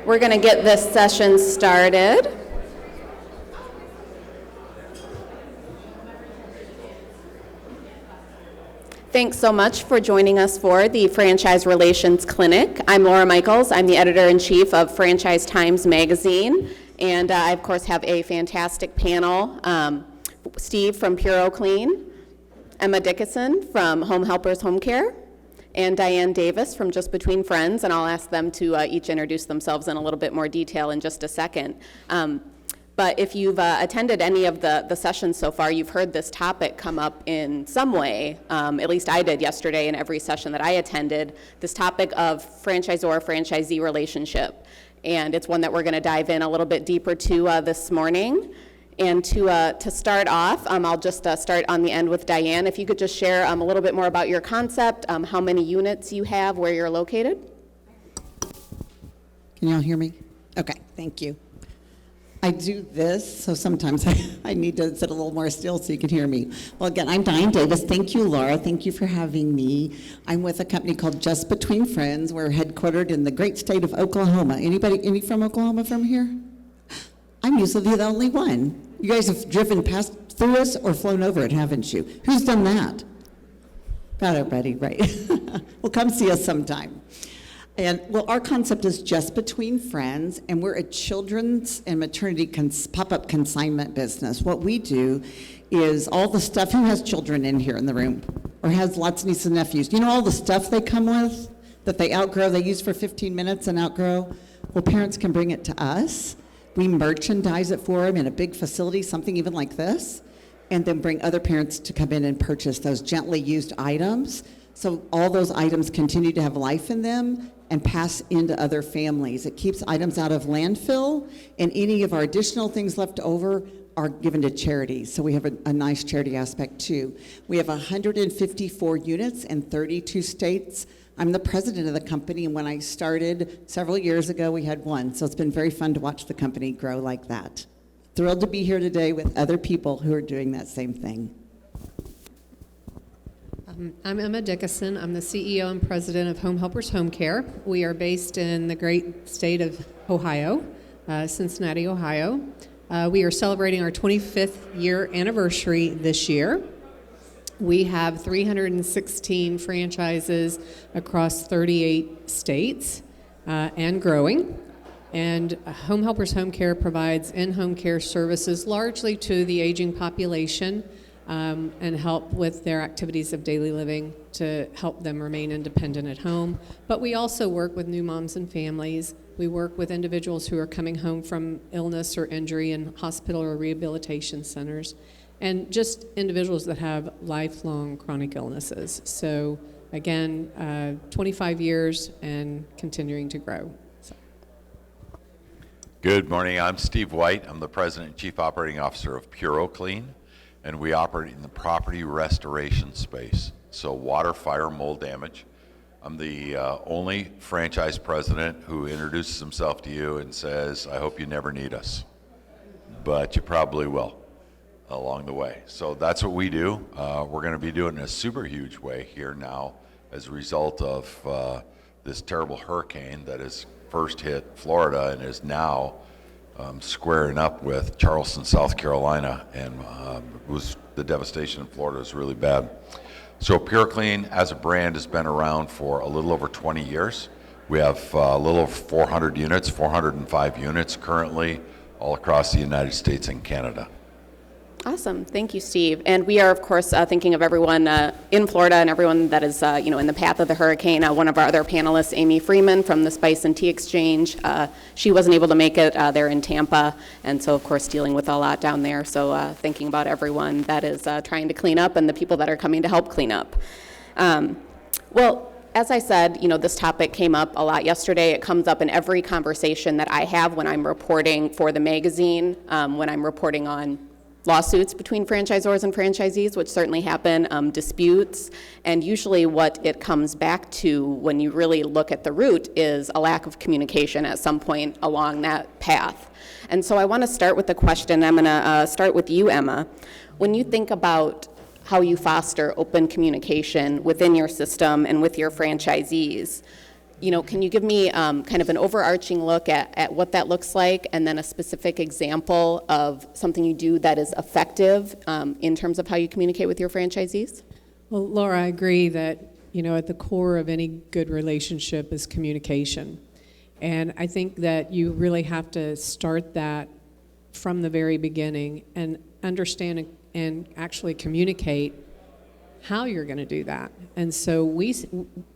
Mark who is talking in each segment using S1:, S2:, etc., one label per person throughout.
S1: We're going to get this session started. Thanks so much for joining us for the Franchise Relations Clinic. I'm Laura Michaels. I'm the editor-in-chief of Franchise Times Magazine, and I, of course, have a fantastic panel. Steve from Puro Clean, Emma Dickinson from Home Helpers Home Care, and Diane Davis from Just Between Friends, and I'll ask them to each introduce themselves in a little bit more detail in just a second. But if you've attended any of the sessions so far, you've heard this topic come up in some way. At least I did yesterday in every session that I attended, this topic of franchisor-franchisee relationship. And it's one that we're going to dive in a little bit deeper to this morning. And to start off, I'll just start on the end with Diane. If you could just share a little bit more about your concept, how many units you have, where you're located.
S2: Can y'all hear me? Okay, thank you. I do this, so sometimes I need to sit a little more still so you can hear me. Well, again, I'm Diane Davis. Thank you, Laura. Thank you for having me. I'm with a company called Just Between Friends. We're headquartered in the great state of Oklahoma. Any from Oklahoma from here? I'm usually the only one. You guys have driven past through us or flown over it, haven't you? Who's done that? About everybody, right? Well, come see us sometime. And well, our concept is Just Between Friends, and we're a children's and maternity pop-up consignment business. What we do is all the stuff, who has children in here in the room, or has lots of nieces and nephews? You know all the stuff they come with that they outgrow, they use for 15 minutes and outgrow? Well, parents can bring it to us. We merchandise it for them in a big facility, something even like this, and then bring other parents to come in and purchase those gently used items. So all those items continue to have life in them and pass into other families. It keeps items out of landfill, and any of our additional things left over are given to charities. So we have a nice charity aspect too. We have 154 units in 32 states. I'm the president of the company, and when I started several years ago, we had one. So it's been very fun to watch the company grow like that. Thrilled to be here today with other people who are doing that same thing.
S3: I'm Emma Dickinson. I'm the CEO and president of Home Helpers Home Care. We are based in the great state of Ohio, Cincinnati, Ohio. We are celebrating our 25th year anniversary this year. We have 316 franchises across 38 states and growing. And Home Helpers Home Care provides in-home care services largely to the aging population, and help with their activities of daily living to help them remain independent at home. But we also work with new moms and families. We work with individuals who are coming home from illness or injury in hospital or rehabilitation centers, and just individuals that have lifelong chronic illnesses. So again, 25 years and continuing to grow. So.
S4: Good morning, I'm Steve White. I'm the President and Chief Operating Officer of Puro Clean, and we operate in the property restoration space. So water, fire, mold damage. I'm the only franchise president who introduces himself to you and says, I hope you never need us, but you probably will along the way. So that's what we do. We're gonna be doing it in a super huge way here now as a result of this terrible hurricane that has first hit Florida and is now squaring up with Charleston, South Carolina, and the devastation in Florida was really bad. So Puro Clean as a brand has been around for a little over 20 years. We have a little over 400 units, 405 units currently all across the United States and Canada.
S1: Awesome. Thank you, Steve. And we are, of course, thinking of everyone in Florida and everyone that is, in the path of the hurricane. One of our other panelists, Amy Freeman from the Spice and Tea Exchange, she wasn't able to make it there in Tampa, and so, of course, dealing with a lot down there. So thinking about everyone that is trying to clean up and the people that are coming to help clean up. Well, as I said, this topic came up a lot yesterday. It comes up in every conversation that I have when I'm reporting for the magazine, when I'm reporting on lawsuits between franchisors and franchisees, which certainly happen, disputes, and usually what it comes back to when you really look at the root is a lack of communication at some point along that path. And so I want to start with the question. I'm going to start with you, Emma. When you think about how you foster open communication within your system and with your franchisees, can you give me kind of an overarching look at what that looks like, and then a specific example of something you do that is effective in terms of how you communicate with your franchisees?
S3: Well, Laura, I agree that, at the core of any good relationship is communication. And I think that you really have to start that from the very beginning and understand and actually communicate how you're going to do that. And so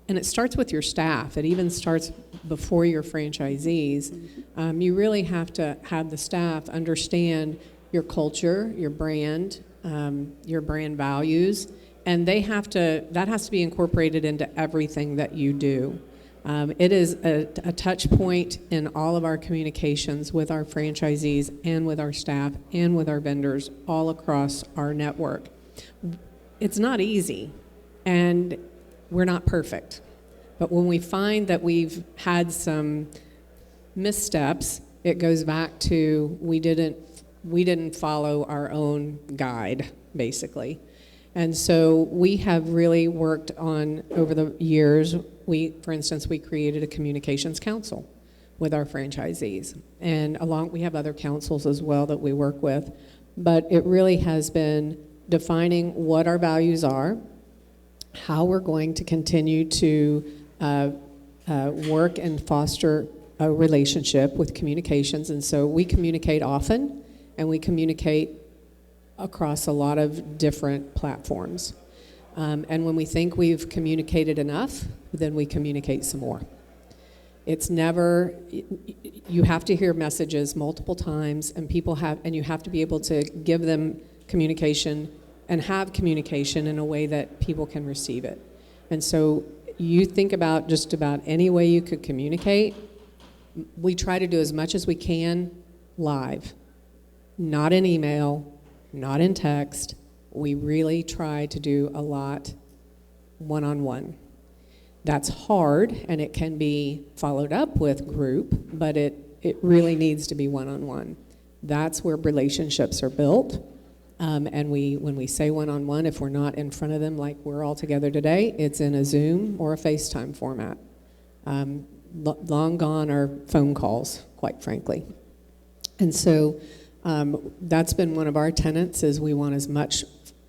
S3: and it starts with your staff. It even starts before your franchisees. You really have to have the staff understand your culture, your brand values, and that has to be incorporated into everything that you do. It is a touch point in all of our communications with our franchisees and with our staff and with our vendors all across our network. It's not easy, and we're not perfect. But when we find that we've had some missteps, it goes back to we didn't follow our own guide, basically. And so we have really worked on, over the years, for instance, we created a communications council with our franchisees. And we have other councils as well that we work with. But it really has been defining what our values are, how we're going to continue to work and foster a relationship with communications. And so we communicate often, and we communicate across a lot of different platforms. And when we think we've communicated enough, then we communicate some more. It's never, you have to hear messages multiple times, and you have to be able to give them communication and have communication in a way that people can receive it. And so you think about just about any way you could communicate. We try to do as much as we can live, not in email, not in text. We really try to do a lot one-on-one. That's hard, and it can be followed up with group, but it really needs to be one-on-one. That's where relationships are built. And when we say one-on-one, if we're not in front of them like we're all together today, it's in a Zoom or a FaceTime format. Long gone are phone calls, quite frankly. And so that's been one of our tenets, is we want as much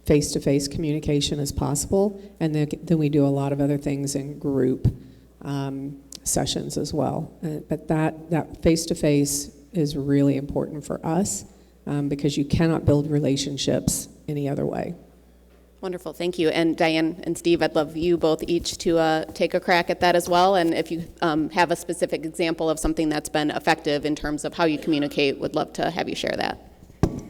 S3: face-to-face communication as possible, and then we do a lot of other things in group sessions as well. But that face-to-face is really important for us, because you cannot build relationships any other way.
S1: Wonderful, thank you. And Diane and Steve, I'd love you both each to take a crack at that as well. And if you have a specific example of something that's been effective in terms of how you communicate, would love to have you share that.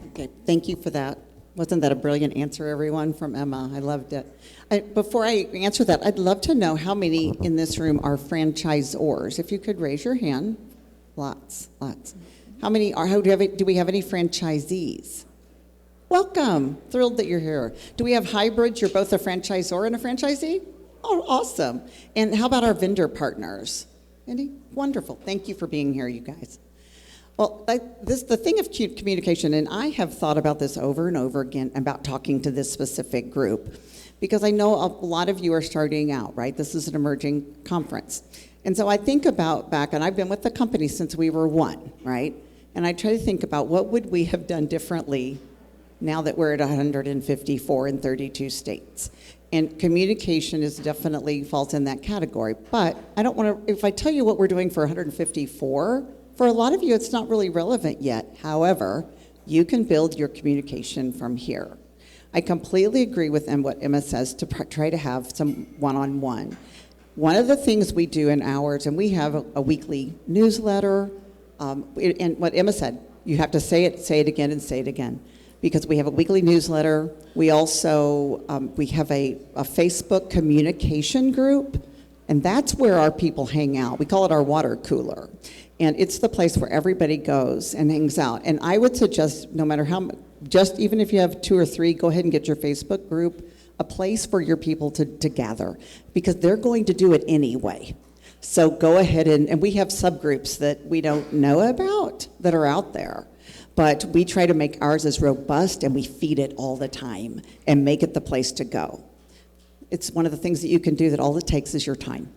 S2: Okay, thank you for that. Wasn't that a brilliant answer, everyone, from Emma? I loved it. Before I answer that, I'd love to know how many in this room are franchisors. If you could raise your hand. Lots. How many do we have any franchisees? Welcome. Thrilled that you're here. Do we have hybrids? You're both a franchisor and a franchisee? Oh, awesome. And how about our vendor partners? Any? Wonderful. Thank you for being here, you guys. Well, the thing of communication, and I have thought about this over and over again about talking to this specific group, because I know a lot of you are starting out, right? This is an emerging conference. And so I think about back, and I've been with the company since we were one, right? And I try to think about what would we have done differently now that we're at 154 in 32 states. And communication is definitely falls in that category. But I don't want to, if I tell you what we're doing for 154, for a lot of you, it's not really relevant yet. However, you can build your communication from here. I completely agree with what Emma says to try to have some one-on-one. One of the things we do in ours, and we have a weekly newsletter, and what Emma said, you have to say it again and say it again, because we have a weekly newsletter. We also, we have a Facebook communication group, and that's where our people hang out. We call it our water cooler. And it's the place where everybody goes and hangs out. And I would suggest, no matter how, just even if you have 2 or 3, go ahead and get your Facebook group, a place for your people to gather, because they're going to do it anyway. So go ahead and we have subgroups that we don't know about that are out there. But we try to make ours as robust, and we feed it all the time and make it the place to go. It's one of the things that you can do that all it takes is your time.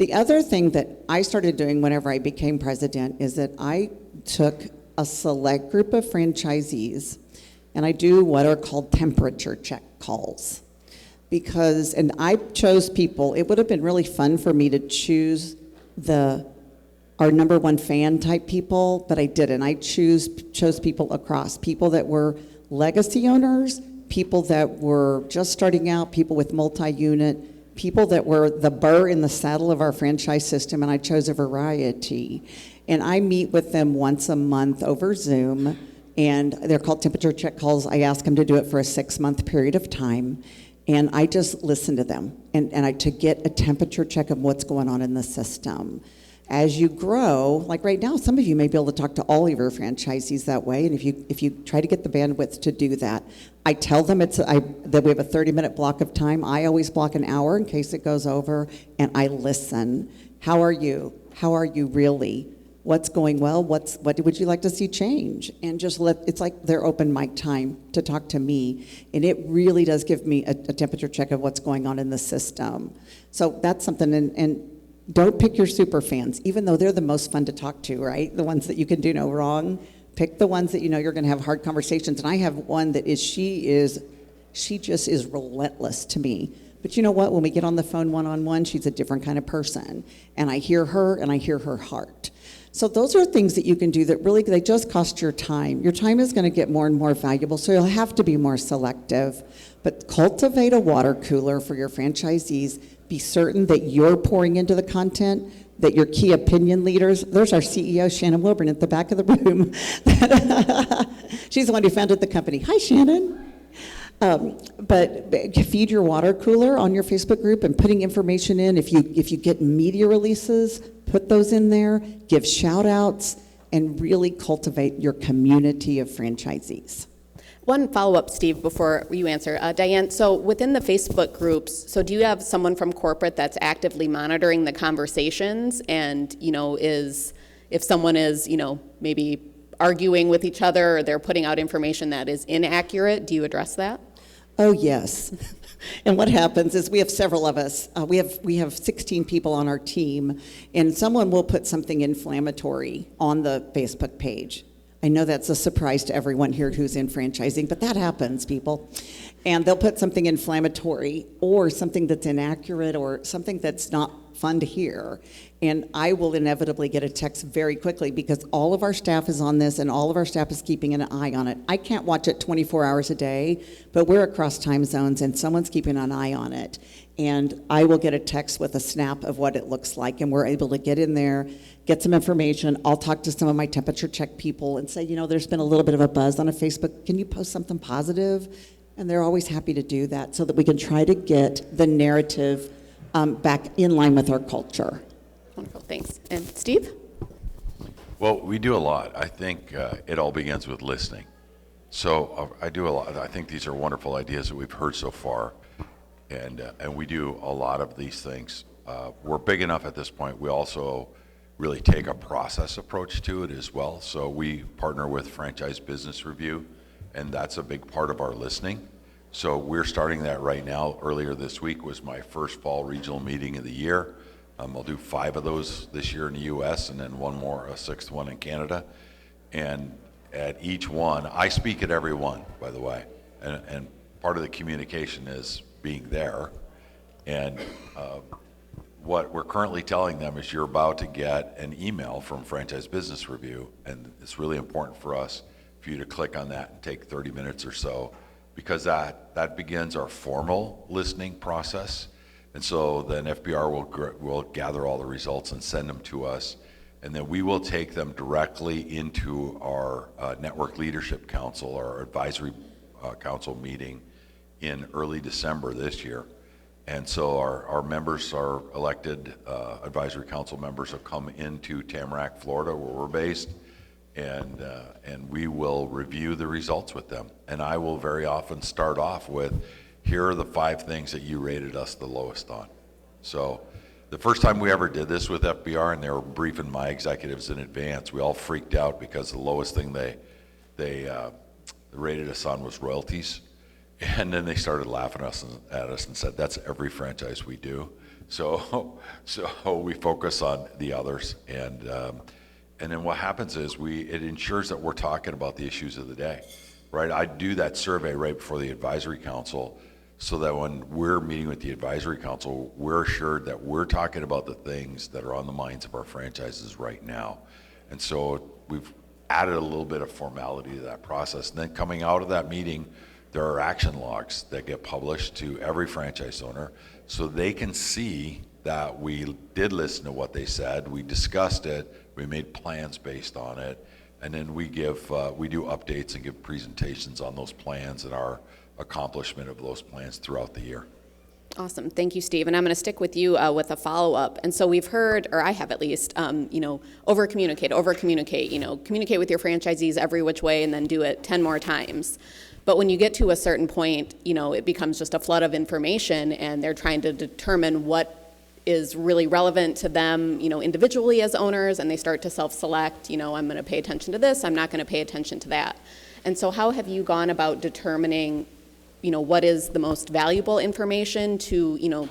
S2: The other thing that I started doing whenever I became president is that I took a select group of franchisees and I do what are called temperature check calls. Because, and I chose people, it would have been really fun for me to choose our number one fan type people, but I didn't. I chose people across, people that were legacy owners, people that were just starting out, people with multi-unit, people that were the burr in the saddle of our franchise system, and I chose a variety. And I meet with them once a month over Zoom, and they're called temperature check calls. I ask them to do it for a 6-month period of time. And I just listen to them to get a temperature check of what's going on in the system. As you grow, like right now, some of you may be able to talk to all of your franchisees that way. And if you try to get the bandwidth to do that, I tell them that we have a 30-minute block of time. I always block an hour in case it goes over, and I listen. How are you? How are you really? What's going well? What would you like to see change? And just it's like their open mic time to talk to me. And it really does give me a temperature check of what's going on in the system. So that's something, and don't pick your super fans, even though they're the most fun to talk to, right? The ones that you can do no wrong. Pick the ones that you know you're gonna have hard conversations. And I have one that she just is relentless to me. But you know what, when we get on the phone one-on-one, she's a different kind of person. And I hear her, and I hear her heart. So those are things that you can do that really, they just cost your time. Your time is going to get more and more valuable, so you'll have to be more selective. But cultivate a water cooler for your franchisees. Be certain that you're pouring into the content, that your key opinion leaders, there's our CEO, Shannon Wilburn, at the back of the room. She's the one who founded the company. Hi, Shannon. But feed your water cooler on your Facebook group and putting information in. If you get media releases, put those in there, give shout outs, and really cultivate your community of franchisees.
S1: One follow-up, Steve, before you answer. Diane, so within the Facebook groups, so do you have someone from corporate that's actively monitoring the conversations and, if someone is, maybe arguing with each other or they're putting out information that is inaccurate, do you address that?
S2: Oh, yes. And what happens is we have several of us. We have 16 people on our team, and someone will put something inflammatory on the Facebook page. I know that's a surprise to everyone here who's in franchising, but that happens, people. And they'll put something inflammatory or something that's inaccurate or something that's not fun to hear. And I will inevitably get a text very quickly because all of our staff is on this and all of our staff is keeping an eye on it. I can't watch it 24 hours a day, but we're across time zones and someone's keeping an eye on it. And I will get a text with a snap of what it looks like, and we're able to get in there, get some information. I'll talk to some of my temperature check people and say, there's been a little bit of a buzz on a Facebook. Can you post something positive? And they're always happy to do that so that we can try to get the narrative back in line with our culture.
S1: Wonderful, thanks. And Steve?
S4: Well, we do a lot. I think it all begins with listening. So I do a lot. I think these are wonderful ideas that we've heard so far, and we do a lot of these things. We're big enough at this point. We also really take a process approach to it as well. So we partner with Franchise Business Review, and that's a big part of our listening. So we're starting that right now. Earlier this week was my first fall regional meeting of the year. I'll do 5 of those this year in the U.S. and then one more, a 6th one in Canada. And at each one, I speak at every one, by the way. And part of the communication is being there. And what we're currently telling them is you're about to get an email from Franchise Business Review. And it's really important for us for you to click on that and take 30 minutes or so, because that begins our formal listening process. And so then FBR will gather all the results and send them to us, and then we will take them directly into our Network Leadership Council, our advisory council meeting in early December this year. And so our members, our elected advisory council members, have come into Tamarack, Florida, where we're based, and we will review the results with them. And I will very often start off with, here are the 5 things that you rated us the lowest on. So the first time we ever did this with FBR, and they were briefing my executives in advance, we all freaked out because the lowest thing they rated us on was royalties. And then they started laughing at us and said, that's every franchise we do. So we focus on the others, and then what happens is it ensures that we're talking about the issues of the day, right? I do that survey right before the advisory council, so that when we're meeting with the advisory council, we're assured that we're talking about the things that are on the minds of our franchises right now. And so we've added a little bit of formality to that process. And then coming out of that meeting, there are action logs that get published to every franchise owner, so they can see that we did listen to what they said, we discussed it, we made plans based on it, and then we do updates and give presentations on those plans and our accomplishment of those plans throughout the year.
S1: Awesome. Thank you, Steve. And I'm going to stick with you with a follow-up. And so we've heard, or I have at least, over-communicate, communicate with your franchisees every which way and then do it 10 more times. But when you get to a certain point, it becomes just a flood of information, and they're trying to determine what is really relevant to them, individually as owners, and they start to self-select, I'm going to pay attention to this, I'm not going to pay attention to that. And so how have you gone about determining what is the most valuable information to,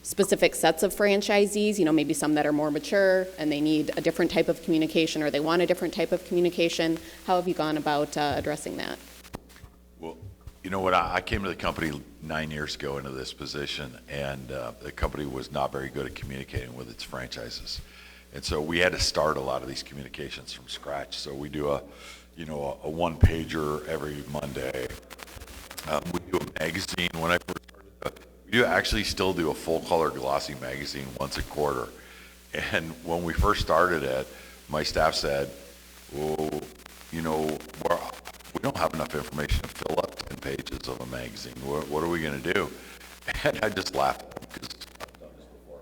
S1: specific sets of franchisees, maybe some that are more mature and they need a different type of communication or they want a different type of communication? How have you gone about addressing that?
S4: Well, you know what, I came to the company 9 years ago into this position, and the company was not very good at communicating with its franchises. And so we had to start a lot of these communications from scratch. So we do a one-pager every Monday. We do a magazine. When I first started, we do actually still do a full-color glossy magazine once a quarter. And when we first started it, my staff said, well, we don't have enough information to fill up 10 pages of a magazine. What are we going to do? And I just laughed at them because I've done this before.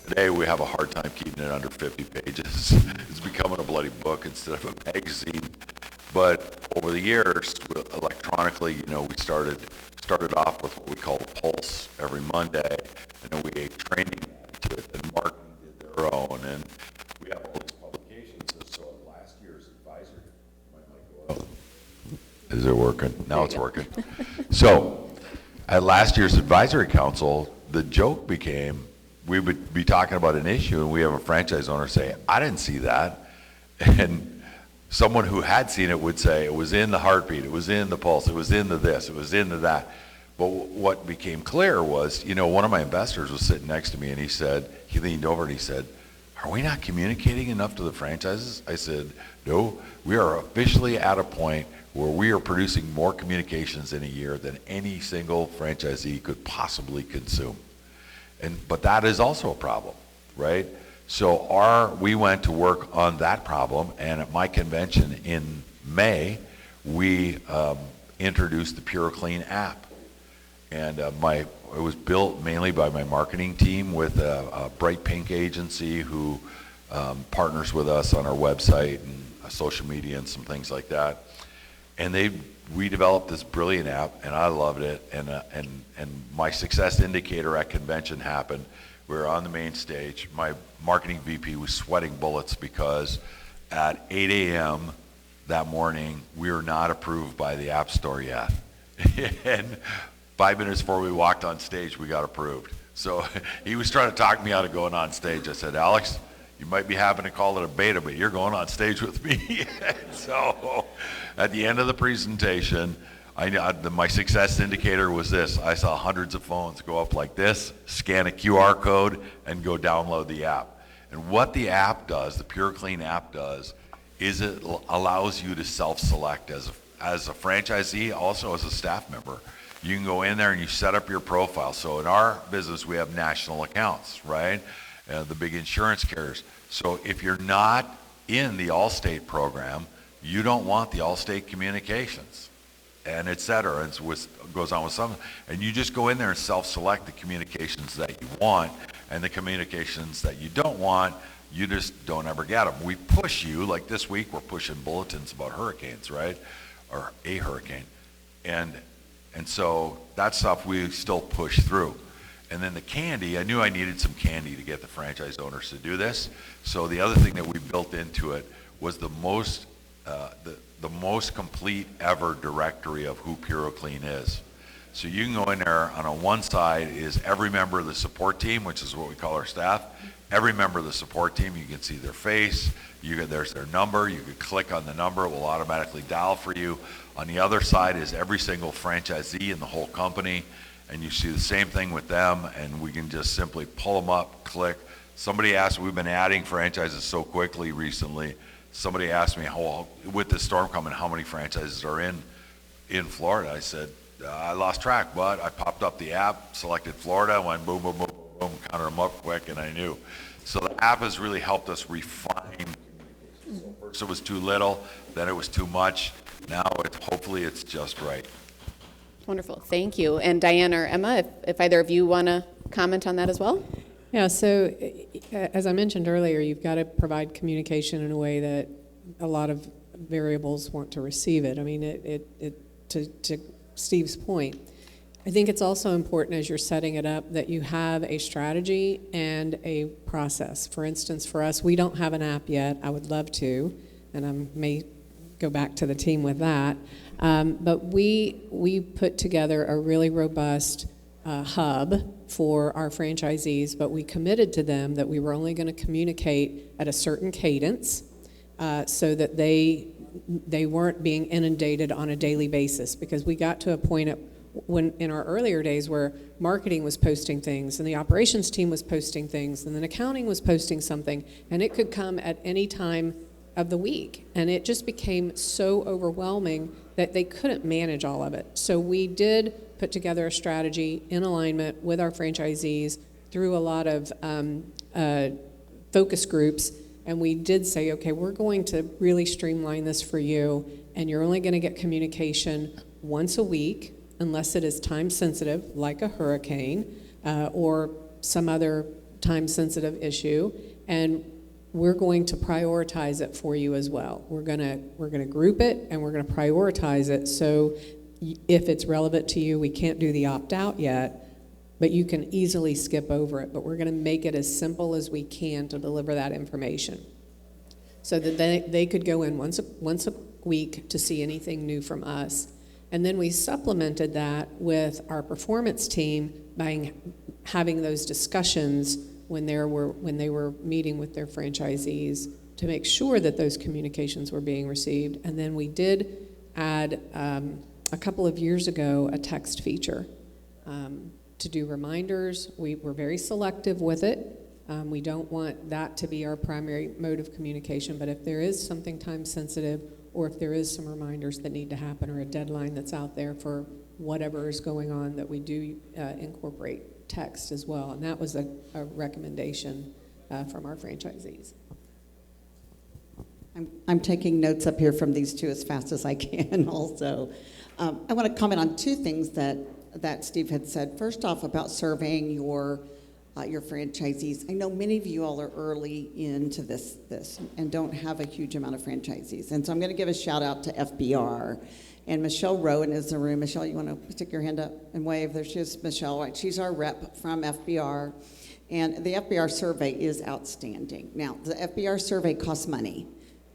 S4: Today we have a hard time keeping it under 50 pages. It's becoming a bloody book instead of a magazine. But over the years, electronically, we started off with what we call a Pulse every Monday, and then we gave training to it, and marketing did their own, and we have all these publications. So at last year's advisory, my mic go out. Is it working? Now it's working. So at last year's advisory council, the joke became we would be talking about an issue, and we have a franchise owner say, "I didn't see that," and someone who had seen it would say, it was in the heartbeat, it was in the pulse, it was into this, it was into that. But what became clear was, one of my investors was sitting next to me, and he leaned over and he said, "Are we not communicating enough to the franchises?" I said, "No, we are officially at a point where we are producing more communications in a year than any single franchisee could possibly consume." But that is also a problem, right? So we went to work on that problem, and at my convention in May, we introduced the PureClean app. And it was built mainly by my marketing team with a Bright Pink agency who partners with us on our website and social media and some things like that. And we developed this brilliant app, and I loved it. And my success indicator at convention happened. We were on the main stage. My marketing VP was sweating bullets because at 8 a.m. that morning, we were not approved by the App Store yet. And 5 minutes before we walked on stage, we got approved. So he was trying to talk me out of going on stage. I said, "Alex, you might be having to call it a beta, but you're going on stage with me." So at the end of the presentation, my success indicator was this. I saw hundreds of phones go up like this, scan a QR code, and go download the app. And what the app does, the PureClean app does, is it allows you to self-select as a franchisee, also as a staff member. You can go in there and you set up your profile. So in our business, we have national accounts, right? The big insurance carriers. So if you're not in the Allstate program, you don't want the Allstate communications, and et cetera. And it goes on with some. And you just go in there and self-select the communications that you want, and the communications that you don't want, you just don't ever get them. We push you, like this week, we're pushing bulletins about hurricanes, right? Or a hurricane. And so that stuff we still push through. And then the candy, I knew I needed some candy to get the franchise owners to do this. So the other thing that we built into it was the most complete ever directory of who PureClean is. So you can go in there, on one side is every member of the support team, which is what we call our staff. Every member of the support team, you can see their face, there's their number, you could click on the number, it will automatically dial for you. On the other side is every single franchisee in the whole company, and you see the same thing with them, and we can just simply pull them up, click. Somebody asked, we've been adding franchises so quickly recently, somebody asked me, with the storm coming, how many franchises are in Florida? I said, I lost track, but I popped up the app, selected Florida, went boom, boom, boom, boom, counted them up quick, and I knew. So the app has really helped us refine. First it was too little, then it was too much. Now hopefully it's just right.
S1: Wonderful, thank you. And Diane or Emma, if either of you want to comment on that as well?
S3: Yeah, so as I mentioned earlier, you've got to provide communication in a way that a lot of variables want to receive it. I mean, to Steve's point, I think it's also important as you're setting it up that you have a strategy and a process. For instance, for us, we don't have an app yet. I would love to, and I may go back to the team with that. But we put together a really robust hub for our franchisees, but we committed to them that we were only going to communicate at a certain cadence so that they weren't being inundated on a daily basis, because we got to a point when in our earlier days where marketing was posting things and the operations team was posting things and then accounting was posting something, and it could come at any time of the week, and it just became so overwhelming that they couldn't manage all of it. So we did put together a strategy in alignment with our franchisees through a lot of focus groups, and we did say, okay, we're going to really streamline this for you, and you're only going to get communication once a week unless it is time sensitive, like a hurricane or some other time sensitive issue, and we're going to prioritize it for you as well. We're gonna group it, and we're gonna prioritize it, so if it's relevant to you, we can't do the opt-out yet, but you can easily skip over it. But we're gonna make it as simple as we can to deliver that information, so that they could go in once a week to see anything new from us. And then we supplemented that with our performance team by having those discussions when they were meeting with their franchisees to make sure that those communications were being received. And then we did add a couple of years ago a text feature to do reminders. We were very selective with it. We don't want that to be our primary mode of communication, but if there is something time sensitive, or if there is some reminders that need to happen, or a deadline that's out there for whatever is going on, that we do incorporate text as well. And that was a recommendation from our franchisees.
S2: I'm taking notes up here from these two as fast as I can also. I want to comment on two things that Steve had said. First off, about surveying your franchisees. I know many of you all are early into this and don't have a huge amount of franchisees. And so I'm going to give a shout out to FBR. And Michelle Rowan is in the room. Michelle, you want to stick your hand up and wave? There she is, Michelle. Right, she's our rep from FBR. And the FBR survey is outstanding. Now, the FBR survey costs money.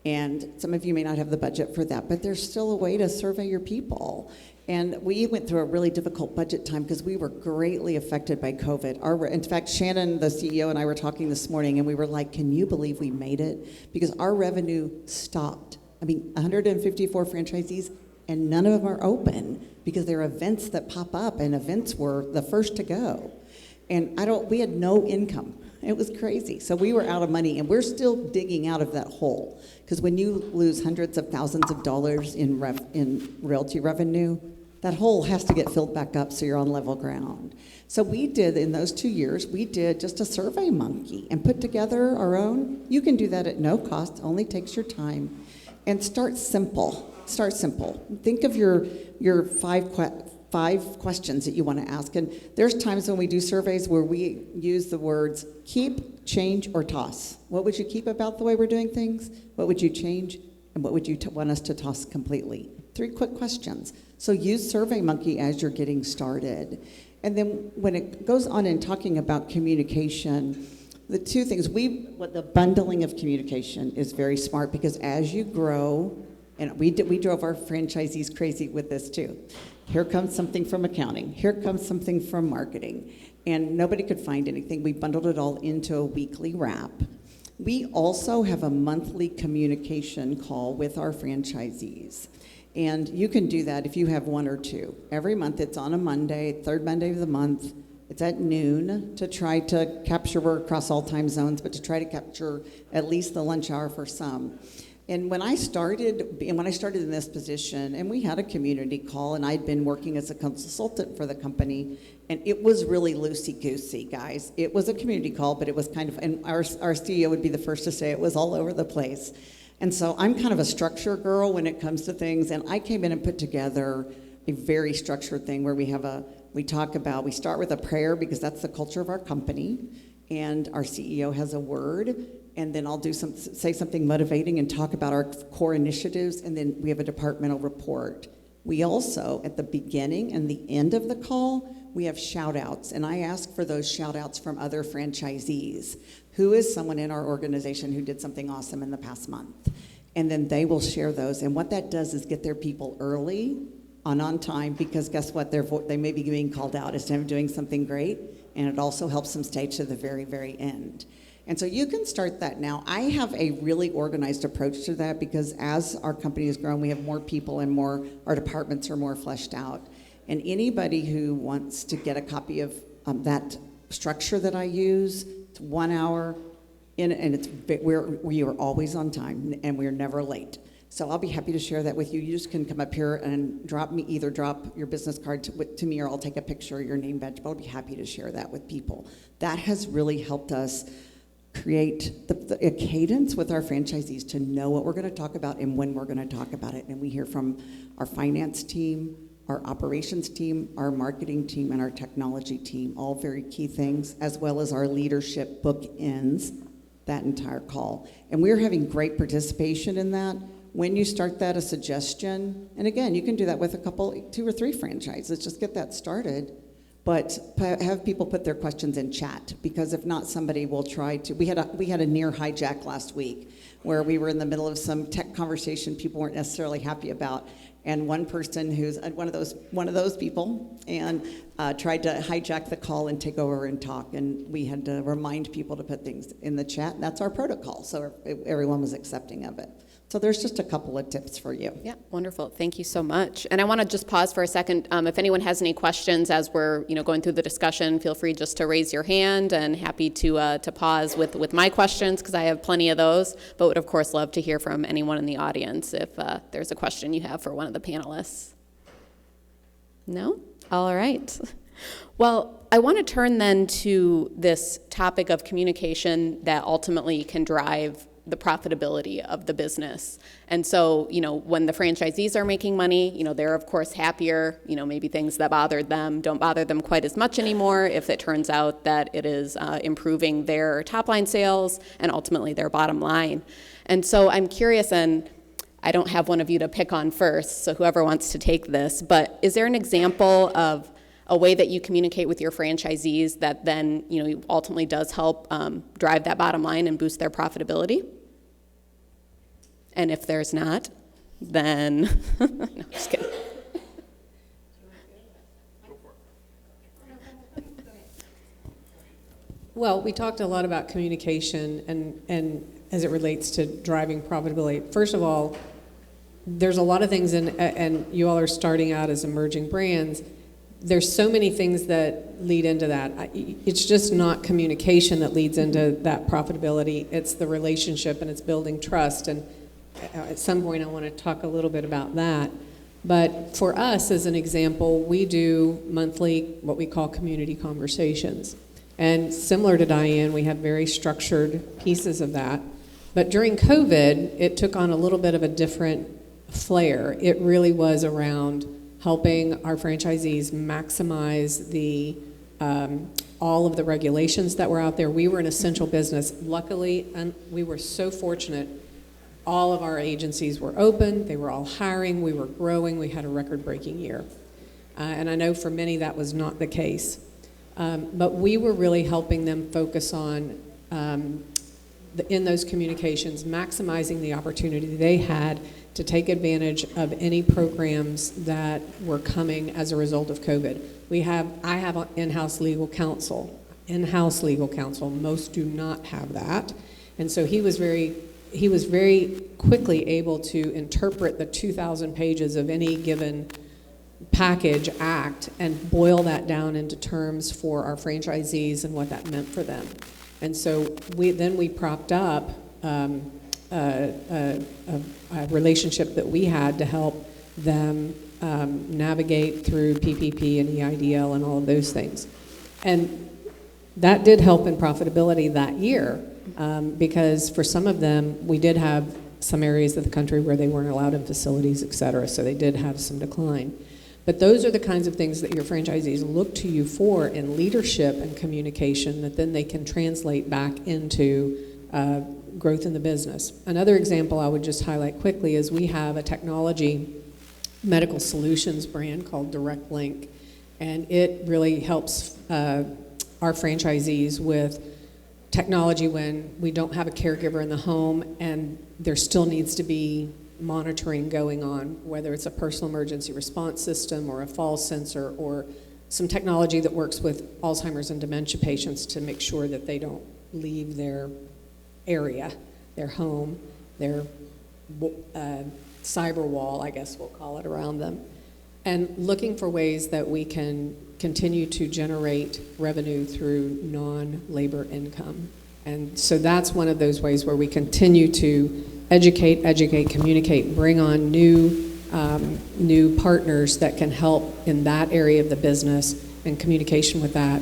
S2: And some of you may not have the budget for that, but there's still a way to survey your people. And we went through a really difficult budget time because we were greatly affected by COVID. In fact, Shannon, the CEO, and I were talking this morning, and we were like, can you believe we made it? Because our revenue stopped. 154 franchisees, and none of them are open because there are events that pop up, and events were the first to go. And we had no income. It was crazy. So we were out of money, and we're still digging out of that hole. Because when you lose hundreds of thousands of dollars in royalty revenue, that hole has to get filled back up so you're on level ground. So we did, in those 2 years, we did just a Survey Monkey and put together our own. You can do that at no cost, only takes your time. And start simple. Start simple. Think of your five questions that you want to ask. And there's times when we do surveys where we use the words keep, change, or toss. What would you keep about the way we're doing things? What would you change? And what would you want us to toss completely? 3 quick questions. So use SurveyMonkey as you're getting started. And then when it goes on in talking about communication, the 2 things, the bundling of communication is very smart, because as you grow, and we drove our franchisees crazy with this too. Here comes something from accounting. Here comes something from marketing. And nobody could find anything. We bundled it all into a weekly wrap. We also have a monthly communication call with our franchisees. And you can do that if you have one or two. Every month, it's on a Monday, third Monday of the month. It's at noon to try to capture, we're across all time zones, but to try to capture at least the lunch hour for some. And when I started in this position, and we had a community call, and I'd been working as a consultant for the company, and it was really loosey-goosey, guys. It was a community call, but it was kind of, and our CEO would be the first to say it was all over the place. And so I'm kind of a structure girl when it comes to things, and I came in and put together a very structured thing where we start with a prayer because that's the culture of our company, and our CEO has a word, and then I'll say something motivating and talk about our core initiatives, and then we have a departmental report. We also, at the beginning and the end of the call, we have shout outs, and I ask for those shout outs from other franchisees. Who is someone in our organization who did something awesome in the past month? And then they will share those, and what that does is get their people early on time, because guess what? They may be being called out as them doing something great, and it also helps them stay to the very, very end. And so you can start that now. I have a really organized approach to that because as our company has grown, we have more people and our departments are more fleshed out. And anybody who wants to get a copy of that structure that I use, it's 1 hour, and we are always on time and we're never late. So I'll be happy to share that with you. You just can come up here and drop your business card to me, or I'll take a picture of your name badge, but I'll be happy to share that with people. That has really helped us create a cadence with our franchisees to know what we're going to talk about and when we're going to talk about it. And we hear from our finance team, our operations team, our marketing team, and our technology team, all very key things, as well as our leadership bookends that entire call. And we're having great participation in that. When you start that, a suggestion, and again, you can do that with 2 or 3 franchises, just get that started. But have people put their questions in chat, because if not, somebody will try to. We had a near hijack last week where we were in the middle of some tech conversation people weren't necessarily happy about, and one person who's one of those people and tried to hijack the call and take over and talk, and we had to remind people to put things in the chat. That's our protocol, so everyone was accepting of it. So there's just a couple of tips for you.
S1: Yeah, wonderful. Thank you so much. And I want to just pause for a second. If anyone has any questions as we're going through the discussion, feel free just to raise your hand, and happy to pause with my questions, because I have plenty of those. But would of course love to hear from anyone in the audience if there's a question you have for one of the panelists. No? All right. Well, I want to turn then to this topic of communication that ultimately can drive the profitability of the business. And so, when the franchisees are making money, they're of course happier. Maybe things that bothered them don't bother them quite as much anymore if it turns out that it is improving their top line sales and ultimately their bottom line. And so I'm curious, and I don't have one of you to pick on first, so whoever wants to take this, but is there an example of a way that you communicate with your franchisees that then ultimately does help drive that bottom line and boost their profitability? And if there's not, then no, just kidding.
S3: Well, we talked a lot about communication and as it relates to driving profitability. First of all, there's a lot of things and you all are starting out as emerging brands. There's so many things that lead into that. It's just not communication that leads into that profitability. It's the relationship, and it's building trust. And at some point, I want to talk a little bit about that. But for us, as an example, we do monthly what we call community conversations. And similar to Diane, we have very structured pieces of that. But during COVID, it took on a little bit of a different flair. It really was around helping our franchisees maximize the all of the regulations that were out there. We were an essential business. Luckily, and we were so fortunate, all of our agencies were open, they were all hiring, we were growing, we had a record-breaking year. And I know for many that was not the case. But we were really helping them focus on in those communications, maximizing the opportunity they had to take advantage of any programs that were coming as a result of COVID. I have an in-house legal counsel. Most do not have that. And so he was very quickly able to interpret the 2,000 pages of any given package act and boil that down into terms for our franchisees and what that meant for them. And so we propped up a relationship that we had to help them navigate through PPP and EIDL and all of those things. And that did help in profitability that year because for some of them, we did have some areas of the country where they weren't allowed in facilities, et cetera, so they did have some decline. But those are the kinds of things that your franchisees look to you for in leadership and communication that then they can translate back into growth in the business. Another example I would just highlight quickly is we have a technology medical solutions brand called Direct Link, and it really helps our franchisees with technology when we don't have a caregiver in the home and there still needs to be monitoring going on, whether it's a personal emergency response system or a fall sensor or some technology that works with Alzheimer's and dementia patients to make sure that they don't leave their area, their home, their cyber wall, I guess we'll call it, around them, and looking for ways that we can continue to generate revenue through non-labor income. And so that's one of those ways where we continue to educate, communicate, bring on new partners that can help in that area of the business and communication with that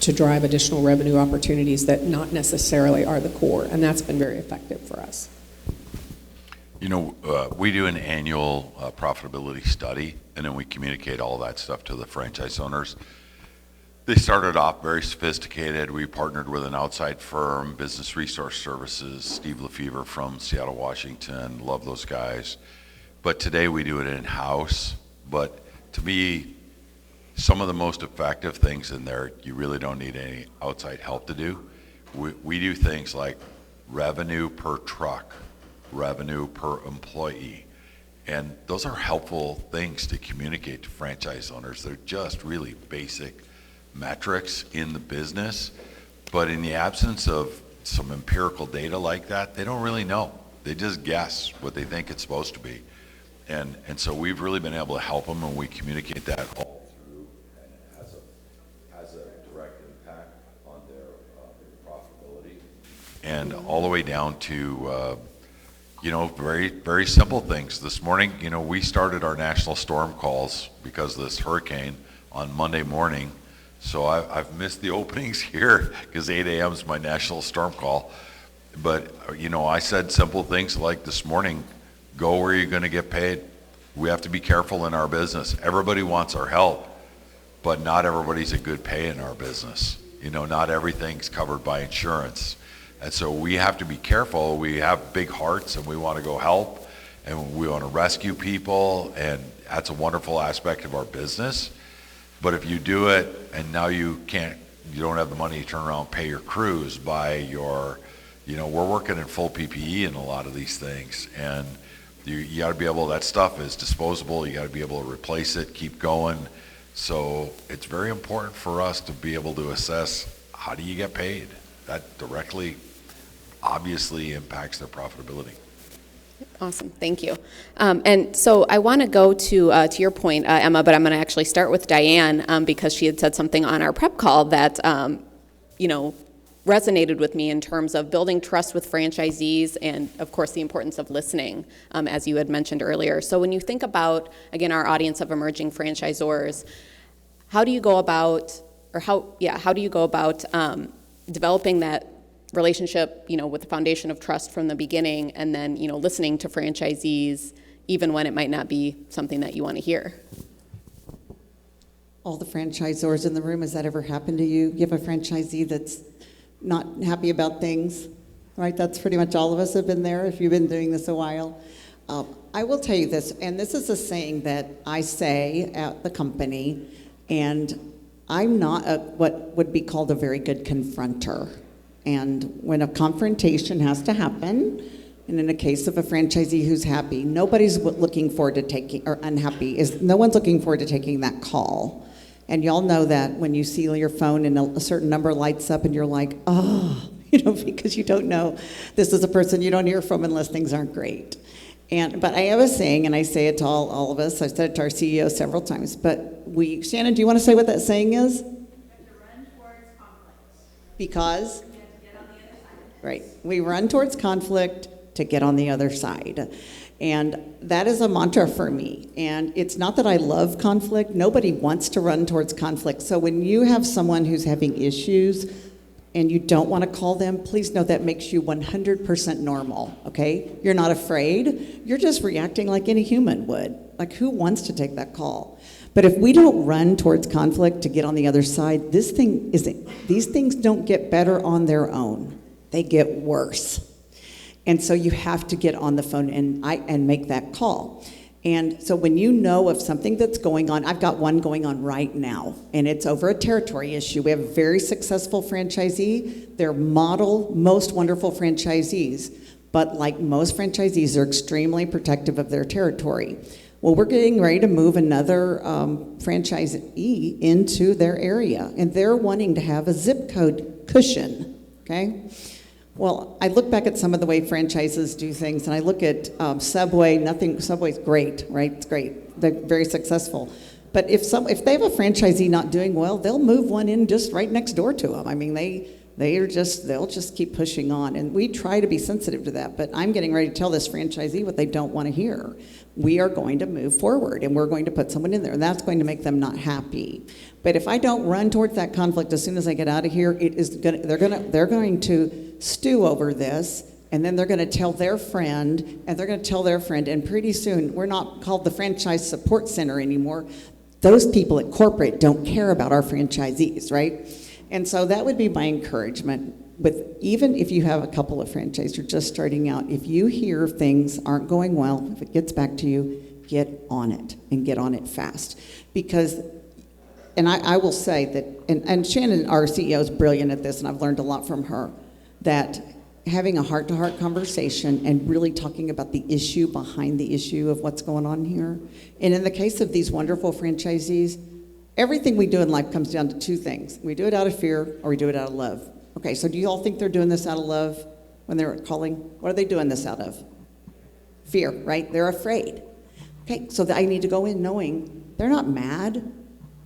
S3: to drive additional revenue opportunities that not necessarily are the core. And that's been very effective for us.
S4: You know, we do an annual profitability study, and then we communicate all that stuff to the franchise owners. They started off very sophisticated. We partnered with an outside firm, Business Resource Services, Steve Lefevre from Seattle, Washington. Love those guys. But today we do it in-house. But to me, some of the most effective things in there, you really don't need any outside help to do. We do things like revenue per truck, revenue per employee. And those are helpful things to communicate to franchise owners. They're just really basic metrics in the business, but in the absence of some empirical data like that, they don't really know. They just guess what they think it's supposed to be. And so we've really been able to help them, and we communicate that all through, and it has a direct impact on their profitability. And all the way down to very, very simple things. This morning, we started our national storm calls because of this hurricane on Monday morning. So I've missed the openings here because 8 a.m. is my national storm call. But, I said simple things like this morning, go where you're going to get paid. We have to be careful in our business. Everybody wants our help, but not everybody's a good pay in our business. Not everything's covered by insurance. And so we have to be careful. We have big hearts and we want to go help and we want to rescue people, and that's a wonderful aspect of our business. But if you do it and now you don't have the money to turn around and pay your crews, buy your, we're working in full PPE in a lot of these things, and you got to be able, that stuff is disposable, you got to be able to replace it, keep going. So it's very important for us to be able to assess, how do you get paid? That directly, obviously impacts their profitability.
S1: Awesome, thank you. And so I want to go to your point, Emma, but I'm going to actually start with Diane because she had said something on our prep call that, resonated with me in terms of building trust with franchisees and, of course, the importance of listening, as you had mentioned earlier. So when you think about, again, our audience of emerging franchisors, how do you go about developing that relationship, with the foundation of trust from the beginning, and then, listening to franchisees, even when it might not be something that you want to hear?
S2: All the franchisors in the room, has that ever happened to you? You have a franchisee that's not happy about things, right? That's pretty much all of us have been there if you've been doing this a while. I will tell you this, and this is a saying that I say at the company, and I'm not what would be called a very good confronter. And when a confrontation has to happen, and in a case of a franchisee who's happy, nobody's looking forward to taking, or unhappy, no one's looking forward to taking that call. And y'all know that when you see your phone and a certain number lights up and you're like, oh, because you don't know this is a person you don't hear from unless things aren't great. But I have a saying, and I say it to all of us. I've said it to our CEO several times. But Shannon, do you want to say what that saying is? Because? Right. We run towards conflict to get on the other side. And that is a mantra for me. And it's not that I love conflict. Nobody wants to run towards conflict. So when you have someone who's having issues and you don't want to call them, please know that makes you 100% normal, okay? You're not afraid. You're just reacting like any human would. Like, who wants to take that call? But if we don't run towards conflict to get on the other side, these things don't get better on their own. They get worse. And so you have to get on the phone and make that call. And so when you know of something that's going on, I've got one going on right now, and it's over a territory issue. We have a very successful franchisee. They're model, most wonderful franchisees. But like most franchisees, they're extremely protective of their territory. Well, we're getting ready to move another franchisee into their area, and they're wanting to have a zip code cushion, okay? Well, I look back at some of the way franchises do things, and I look at Subway. Subway's great, right? It's great. They're very successful. But if they have a franchisee not doing well, they'll move one in just right next door to them. I mean, they'll just keep pushing on, and we try to be sensitive to that. But I'm getting ready to tell this franchisee what they don't want to hear. We are going to move forward, and we're going to put someone in there, and that's going to make them not happy. But if I don't run towards that conflict as soon as I get out of here, they're going to stew over this, and then they're going to tell their friend, and they're going to tell their friend, and pretty soon we're not called the Franchise Support Center anymore. Those people at corporate don't care about our franchisees, right? And so that would be my encouragement. Even if you have a couple of franchises, you're just starting out, if you hear things aren't going well, if it gets back to you, get on it, and get on it fast. Because, and I will say that, and Shannon, our CEO, is brilliant at this, and I've learned a lot from her, that having a heart-to-heart conversation and really talking about the issue behind the issue of what's going on here. And in the case of these wonderful franchisees, everything we do in life comes down to two things. We do it out of fear, or we do it out of love. Okay, so do you all think they're doing this out of love when they're calling? What are they doing this out of? Fear, right? They're afraid. Okay, so I need to go in knowing they're not mad.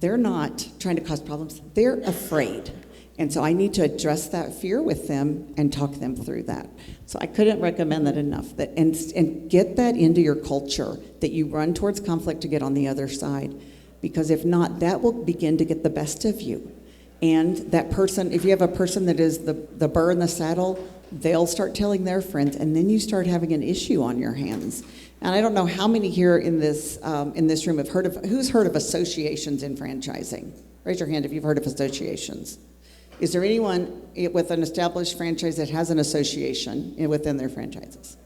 S2: They're not trying to cause problems. They're afraid. And so I need to address that fear with them and talk them through that. So I couldn't recommend that enough. And get that into your culture, that you run towards conflict to get on the other side. Because if not, that will begin to get the best of you. And that person, if you have a person that is the burr in the saddle, they'll start telling their friends, and then you start having an issue on your hands. And I don't know how many here in this room have who's heard of associations in franchising? Raise your hand if you've heard of associations. Is there anyone with an established franchise that has an association within their franchises?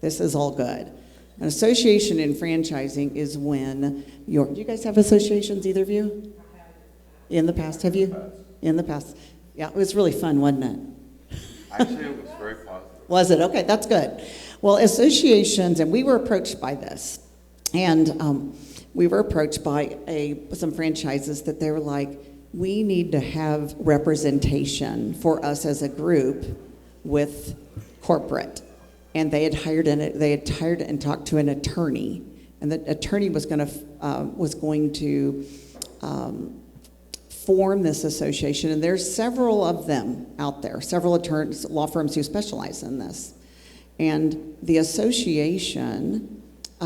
S2: This is all good. An association in franchising is when do you guys have associations, either of you? In the past, have you? In the past. Yeah, it was really fun, wasn't it?
S4: Actually, it was very positive.
S2: Was it? Okay, that's good. Well, associations, and we were approached by this, and we were approached by some franchises that they were like, we need to have representation for us as a group with corporate. And they had hired and talked to an attorney, and the attorney was going to form this association. And there's several of them out there, several attorneys, law firms who specialize in this. And the association,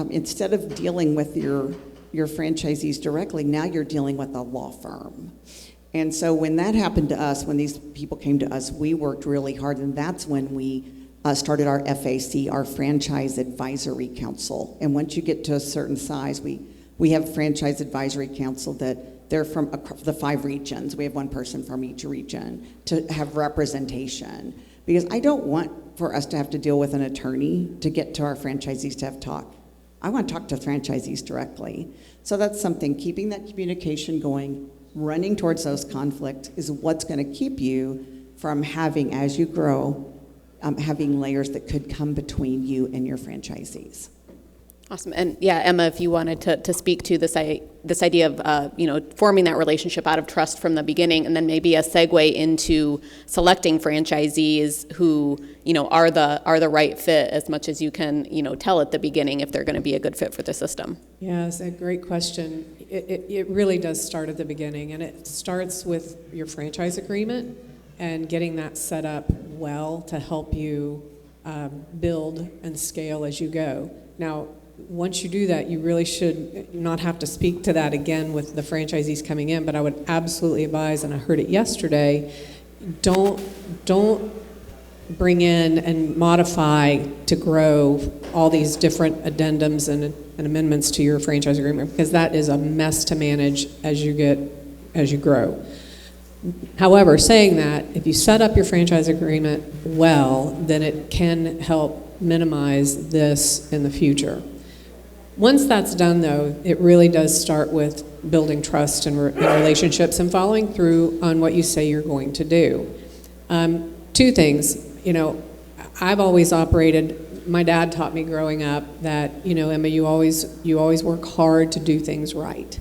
S2: instead of dealing with your franchisees directly, now you're dealing with a law firm. And so when that happened to us, when these people came to us, we worked really hard, and that's when we started our FAC, our Franchise Advisory Council. And once you get to a certain size, we have Franchise Advisory Council that they're from the 5 regions. We have one person from each region to have representation. Because I don't want for us to have to deal with an attorney to get to our franchisees to have talk. I want to talk to franchisees directly. So that's something, keeping that communication going, running towards those conflicts is what's going to keep you from having, as you grow, having layers that could come between you and your franchisees.
S1: Awesome. And yeah, Emma, if you wanted to speak to this idea of forming that relationship out of trust from the beginning, and then maybe a segue into selecting franchisees who are the right fit, as much as you can tell at the beginning if they're going to be a good fit for the system.
S3: Yeah, it's a great question. It really does start at the beginning, and it starts with your franchise agreement and getting that set up well to help you build and scale as you go. Now, once you do that, you really should not have to speak to that again with the franchisees coming in, but I would absolutely advise, and I heard it yesterday, don't bring in and modify to grow all these different addendums and amendments to your franchise agreement, because that is a mess to manage as you grow. However, saying that, if you set up your franchise agreement well, then it can help minimize this in the future. Once that's done, though, it really does start with building trust and relationships and following through on what you say you're going to do. Two things. I've always operated, my dad taught me growing up that, Emma, you always work hard to do things right.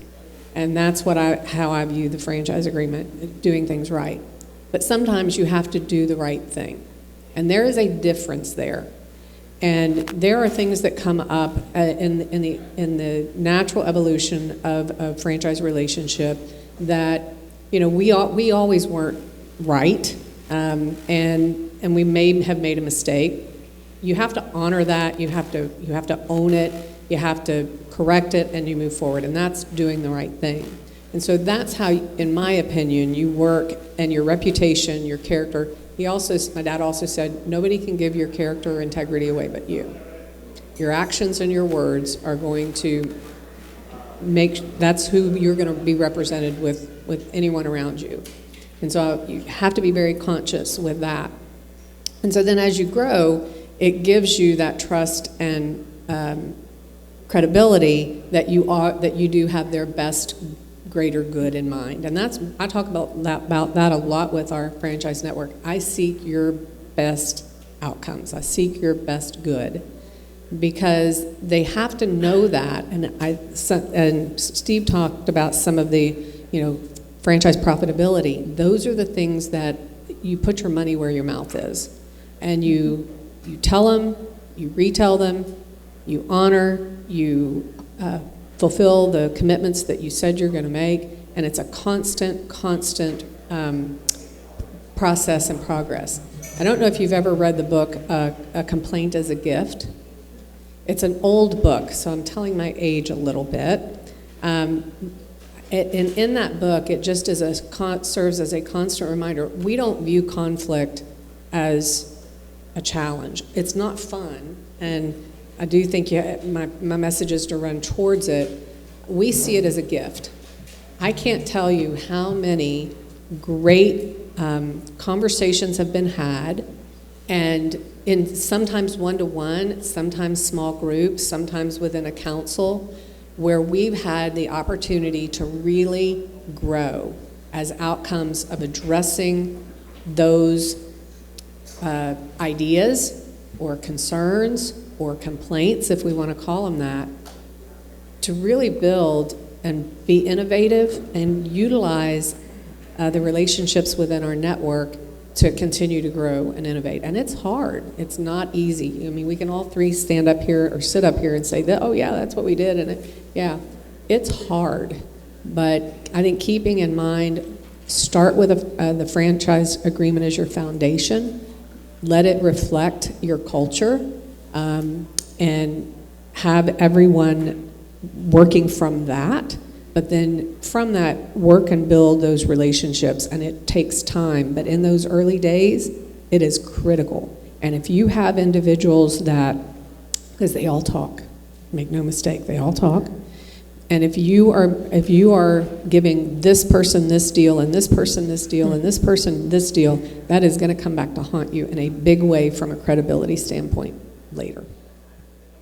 S3: And that's how I view the franchise agreement, doing things right. But sometimes you have to do the right thing. And there is a difference there. And there are things that come up in the natural evolution of a franchise relationship that we always weren't right, and we may have made a mistake. You have to honor that. You have to own it. You have to correct it, and you move forward. And that's doing the right thing. And so that's how, in my opinion, you work, and your reputation, your character. My dad also said, nobody can give your character or integrity away but you. Your actions and your words are going to that's who you're going to be represented with anyone around you. And so you have to be very conscious with that. And so then as you grow, it gives you that trust and credibility that you do have their best greater good in mind. And I talk about that a lot with our franchise network. I seek your best outcomes. I seek your best good, because they have to know that. And Steve talked about some of the franchise profitability. Those are the things that you put your money where your mouth is, and you tell them, you retell them, you honor, you fulfill the commitments that you said you're going to make, and it's a constant process and progress. I don't know if you've ever read the book, A Complaint is a Gift. It's an old book, so I'm telling my age a little bit. In that book, it just serves as a constant reminder. We don't view conflict as a challenge. It's not fun, and I do think my message is to run towards it. We see it as a gift. I can't tell you how many great conversations have been had, and in sometimes one-to-one, sometimes small groups, sometimes within a council, where we've had the opportunity to really grow as outcomes of addressing those ideas or concerns or complaints, if we want to call them that, to really build and be innovative and utilize the relationships within our network to continue to grow and innovate. And it's hard. It's not easy. I mean, we can all three stand up here or sit up here and say that, oh yeah, that's what we did. And it's hard. But I think keeping in mind, start with the franchise agreement as your foundation. Let it reflect your culture, and have everyone working from that. But then from that, work and build those relationships, and it takes time. But in those early days, it is critical. And if you have individuals because they all talk, make no mistake, they all talk. And if you are giving this person this deal, and this person this deal, and this person this deal, that is going to come back to haunt you in a big way from a credibility standpoint later.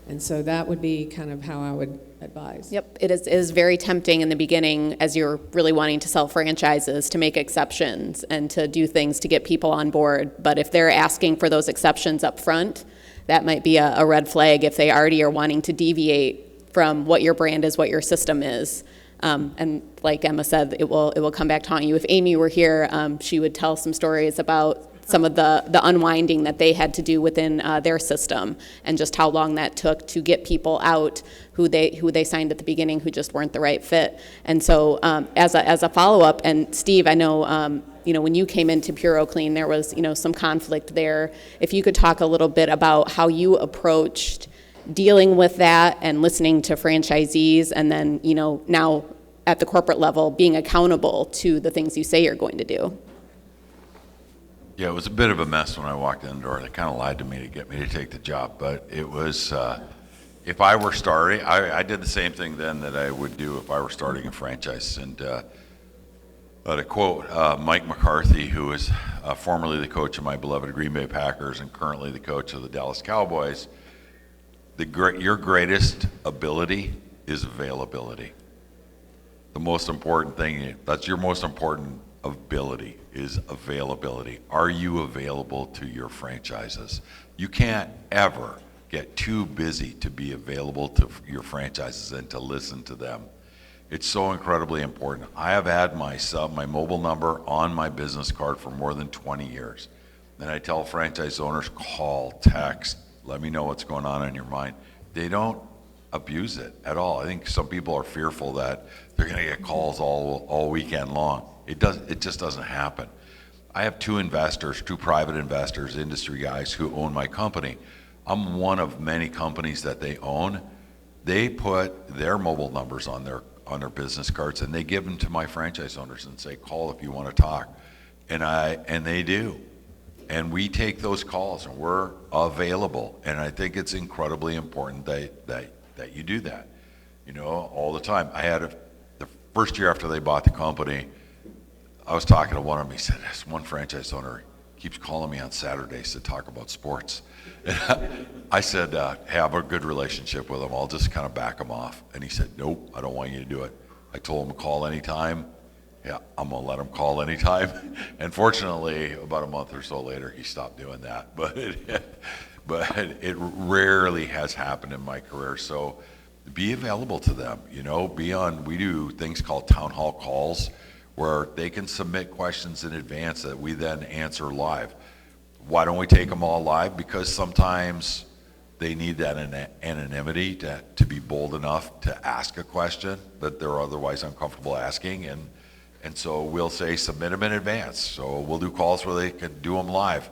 S3: And so that would be kind of how I would advise.
S1: Yep, it is very tempting in the beginning as you're really wanting to sell franchises to make exceptions and to do things to get people on board. But if they're asking for those exceptions up front, that might be a red flag if they already are wanting to deviate from what your brand is, what your system is. And like Emma said, it will come back to haunt you. If Amy were here, she would tell some stories about some of the unwinding that they had to do within their system, and just how long that took to get people out who they signed at the beginning who just weren't the right fit. And so as a follow-up, and Steve, I know when you came into Puro Clean, there was some conflict there. If you could talk a little bit about how you approached dealing with that and listening to franchisees, and then now at the corporate level being accountable to the things you say you're going to do.
S4: Yeah, it was a bit of a mess when I walked in the door. They kind of lied to me to get me to take the job, but it was, if I were starting, I did the same thing then that I would do if I were starting a franchise. And to quote Mike McCarthy, who is formerly the coach of my beloved Green Bay Packers and currently the coach of the Dallas Cowboys, your greatest ability is availability. The most important thing, that's your most important ability, is availability. Are you available to your franchises? You can't ever get too busy to be available to your franchises and to listen to them. It's so incredibly important. I have had my mobile number on my business card for more than 20 years. And I tell franchise owners, call, text, let me know what's going on in your mind. They don't abuse it at all. I think some people are fearful that they're going to get calls all weekend long. It just doesn't happen. I have two private investors, industry guys who own my company. I'm one of many companies that they own. They put their mobile numbers on their business cards, and they give them to my franchise owners and say, call if you want to talk. And they do. And we take those calls and we're available. And I think it's incredibly important that you do that, all the time. I had the first year after they bought the company, I was talking to one of them. He said, this one franchise owner keeps calling me on Saturdays to talk about sports. I said, hey, I have a good relationship with him. I'll just kind of back him off. And he said, nope, I don't want you to do it. I told him to call anytime. Yeah, I'm going to let him call anytime. And fortunately, about a month or so later, he stopped doing that. But it rarely has happened in my career. So be available to them. We do things called town hall calls, where they can submit questions in advance that we then answer live. Why don't we take them all live? Because sometimes they need that anonymity to be bold enough to ask a question that they're otherwise uncomfortable asking. And so we'll say submit them in advance. So we'll do calls where they can do them live.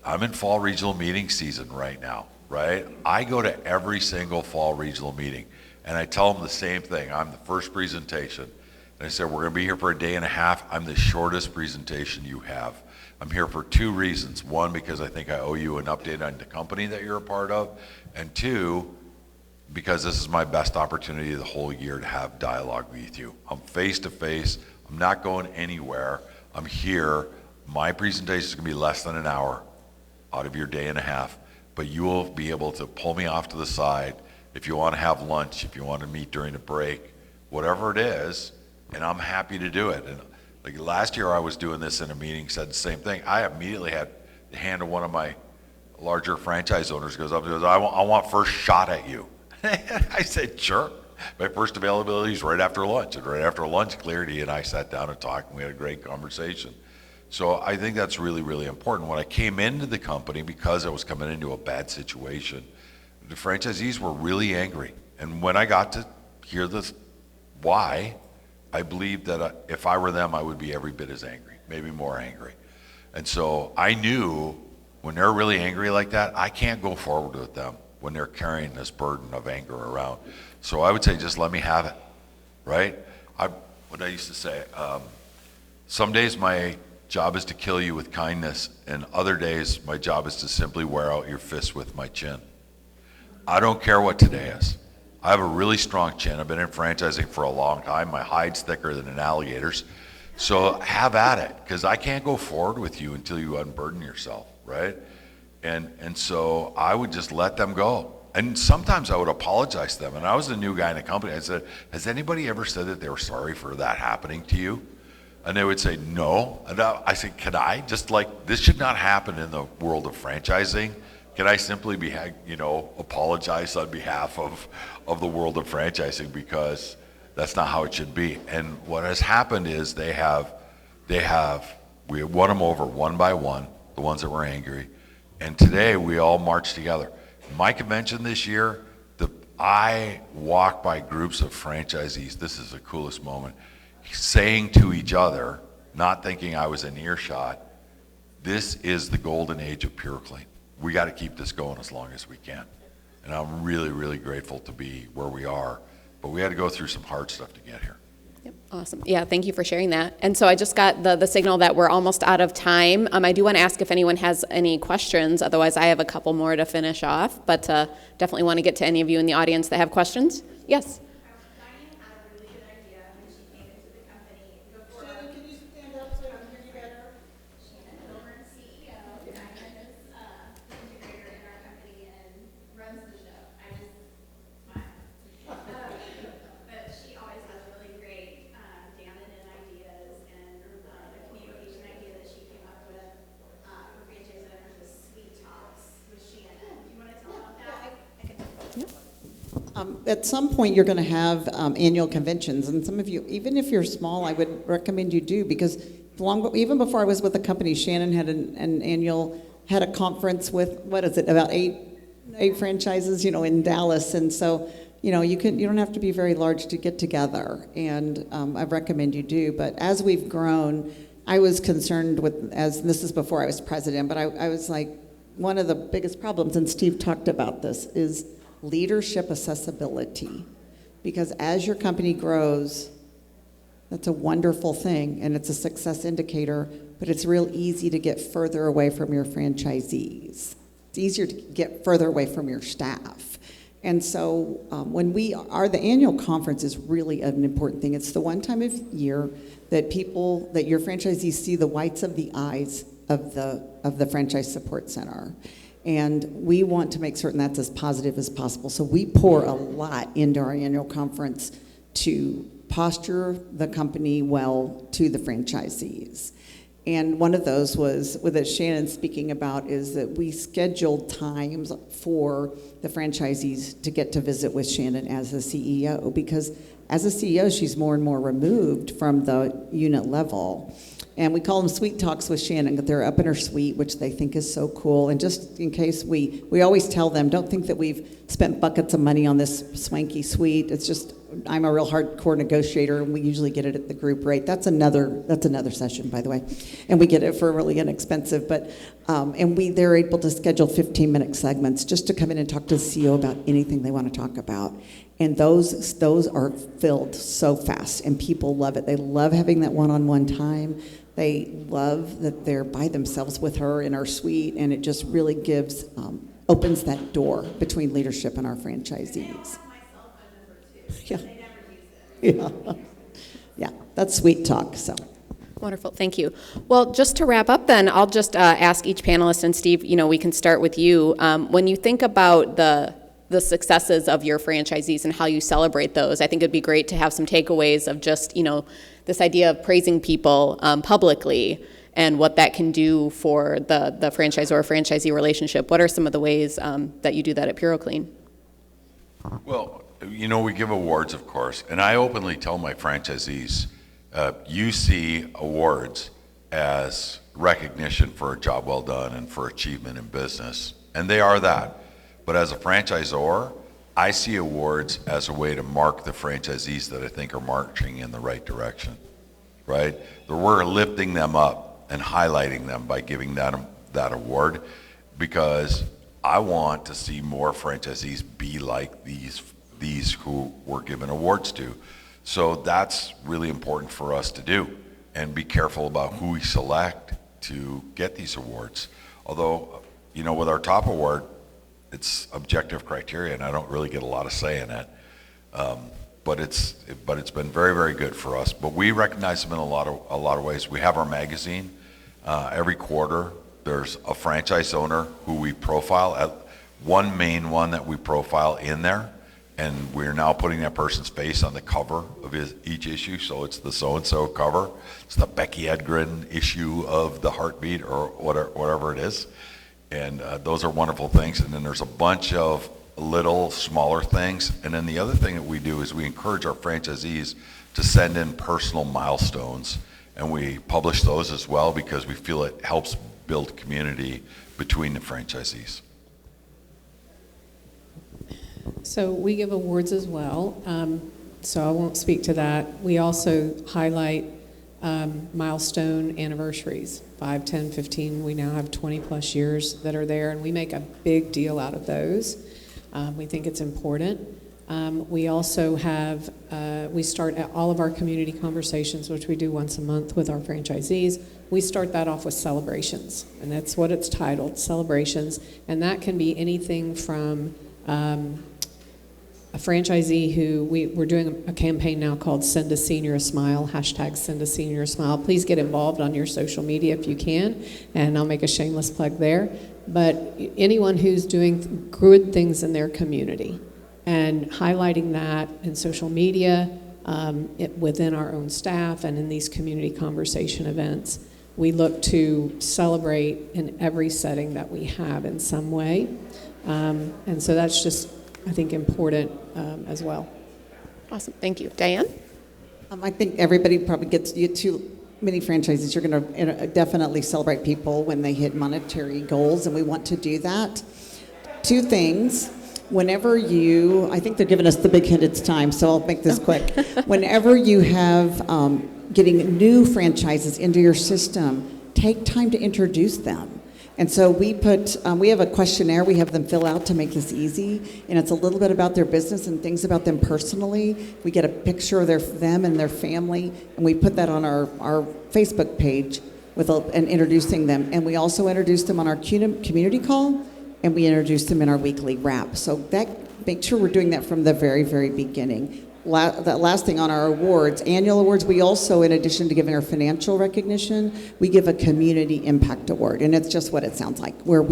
S4: I'm in fall regional meeting season right now, right? I go to every single fall regional meeting, and I tell them the same thing. I'm the first presentation. And I said, we're going to be here for a day and a half. I'm the shortest presentation you have. I'm here for two reasons. One, because I think I owe you an update on the company that you're a part of. And two, because this is my best opportunity the whole year to have dialogue with you. I'm face to face. I'm not going anywhere. I'm here. My presentation is going to be less than an hour out of your day and a half. But you will be able to pull me off to the side if you want to have lunch, if you want to meet during a break, whatever it is. And I'm happy to do it. And like last year I was doing this in a meeting, said the same thing. I immediately had the hand of one of my larger franchise owners goes up and goes, I want first shot at you. I said, sure. My first availability is right after lunch. And right after lunch cleared, he and I sat down and talked, and we had a great conversation. So I think that's really, really important. When I came into the company, because I was coming into a bad situation, the franchisees were really angry. And when I got to hear this why, I believed that if I were them, I would be every bit as angry, maybe more angry. And so I knew when they're really angry like that, I can't go forward with them when they're carrying this burden of anger around. So I would say, just let me have it, right? What I used to say, some days my job is to kill you with kindness, and other days my job is to simply wear out your fists with my chin. I don't care what today is. I have a really strong chin. I've been in franchising for a long time. My hide's thicker than an alligator's. So have at it, because I can't go forward with you until you unburden yourself, right? And so I would just let them go. and sometimes I would apologize to them. And I was a new guy in the company. I said, has anybody ever said that they were sorry for that happening to you? And they would say, no. And I said, can I? Just like, this should not happen in the world of franchising. Can I simply be, apologize on behalf of the world of franchising, because that's not how it should be. And what has happened is we won them over one by one, the ones that were angry. And today we all march together. My convention this year, I walk by groups of franchisees. This is the coolest moment. Saying to each other, not thinking I was in earshot, this is the golden age of Pure Clean. We got to keep this going as long as we can. And I'm really, really grateful to be where we are. But we had to go through some hard stuff to get here.
S1: Yep, awesome. Yeah, thank you for sharing that. And so I just got the signal that we're almost out of time. I do want to ask if anyone has any questions. Otherwise, I have a couple more to finish off. But definitely want to get to any of you in the audience that have questions. Yes?
S2: At some point, you're going to have annual conventions, and some of you, even if you're small, I would recommend you do, because even before I was with the company, Shannon had had a conference with, about eight franchises, in Dallas, and so, you don't have to be very large to get together, and I recommend you do. But as we've grown, I was concerned with, this is before I was president, but I was like, one of the biggest problems, and Steve talked about this, is leadership accessibility, because as your company grows, that's a wonderful thing and it's a success indicator, but it's real easy to get further away from your franchisees. It's easier to get further away from your staff. And so the annual conference is really an important thing. It's the one time of year that your franchisees see the whites of the eyes of the Franchise Support Center. And we want to make certain that's as positive as possible. So we pour a lot into our annual conference to posture the company well to the franchisees. And one of those was, that Shannon speaking about, is that we scheduled times for the franchisees to get to visit with Shannon as the CEO, because as a CEO, she's more and more removed from the unit level. And we call them sweet talks with Shannon, that they're up in her suite, which they think is so cool. And just in case, we always tell them, don't think that we've spent buckets of money on this swanky suite. It's just, I'm a real hardcore negotiator, and we usually get it at the group rate. That's another session, by the way. And we get it for really inexpensive. But they're able to schedule 15-minute segments just to come in and talk to the CEO about anything they want to talk about. And those are filled so fast, and people love it. They love having that one-on-one time. They love that they're by themselves with her in our suite, and it just really opens that door between leadership and our franchisees. Yeah, that's sweet talk. So.
S1: Wonderful, thank you. Well, just to wrap up then, I'll just ask each panelist, and Steve, we can start with you. When you think about the successes of your franchisees and how you celebrate those, I think it'd be great to have some takeaways of just, this idea of praising people publicly and what that can do for the franchisor-franchisee relationship. What are some of the ways that you do that at PuroClean?
S4: Well, we give awards, of course, and I openly tell my franchisees, you see awards as recognition for a job well done and for achievement in business, and they are that. But as a franchisor, I see awards as a way to mark the franchisees that I think are marching in the right direction, right? We're lifting them up and highlighting them by giving that award, because I want to see more franchisees be like these who we're given awards to. So that's really important for us to do, and be careful about who we select to get these awards. Although, with our top award, it's objective criteria, and I don't really get a lot of say in it. But it's been very, very good for us. But we recognize them in a lot of ways. We have our magazine. Every quarter, there's a franchise owner who we profile. one main one that we profile in there, and we're now putting that person's face on the cover of each issue, so it's the so-and-so cover. It's the Becky Edgren issue of the heartbeat or whatever it is. And those are wonderful things. And then there's a bunch of little smaller things. And then the other thing that we do is we encourage our franchisees to send in personal milestones. And we publish those as well because we feel it helps build community between the franchisees.
S3: So we give awards as well, so I won't speak to that. We also highlight milestone anniversaries, 5, 10, 15. We now have 20 plus years that are there, and we make a big deal out of those. We think it's important. We also have, we start at all of our community conversations, which we do once a month with our franchisees. We start that off with celebrations, and that's what it's titled, celebrations. And that can be anything from a franchisee who we're doing a campaign now called Send a Senior a Smile, hashtag Send a Senior a Smile. Please get involved on your social media if you can, and I'll make a shameless plug there. But anyone who's doing good things in their community and highlighting that in social media, within our own staff and in these community conversation events, we look to celebrate in every setting that we have in some way. And so that's just, I think, important as well.
S1: Awesome. Thank you. Diane?
S2: I think everybody probably gets, you too many franchises, you're going to definitely celebrate people when they hit monetary goals, and we want to do that. Two things. Whenever I think they're giving us the big hint, it's time, so I'll make this quick. Whenever you have getting new franchises into your system, take time to introduce them. And so we have a questionnaire we have them fill out to make this easy, and it's a little bit about their business and things about them personally. We get a picture of them and their family, and we put that on our Facebook page and introducing them. And we also introduce them on our community call, and we introduce them in our weekly wrap. So make sure we're doing that from the very, very beginning. The last thing on our awards, annual awards, we also, in addition to giving our financial recognition, we give a community impact award, and it's just what it sounds like, where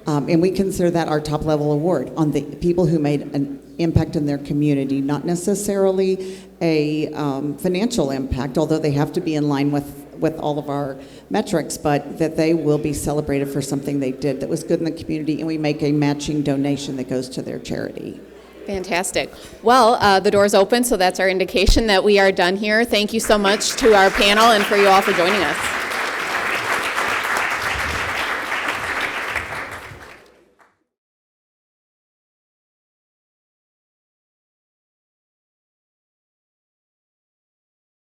S2: and we consider that our top level award on the people who made an impact in their community, not necessarily a financial impact, although they have to be in line with all of our metrics, but that they will be celebrated for something they did that was good in the community, and we make a matching donation that goes to their charity.
S1: Fantastic. Well, the door's open, so that's our indication that we are done here. Thank you so much to our panel and for you all for joining us.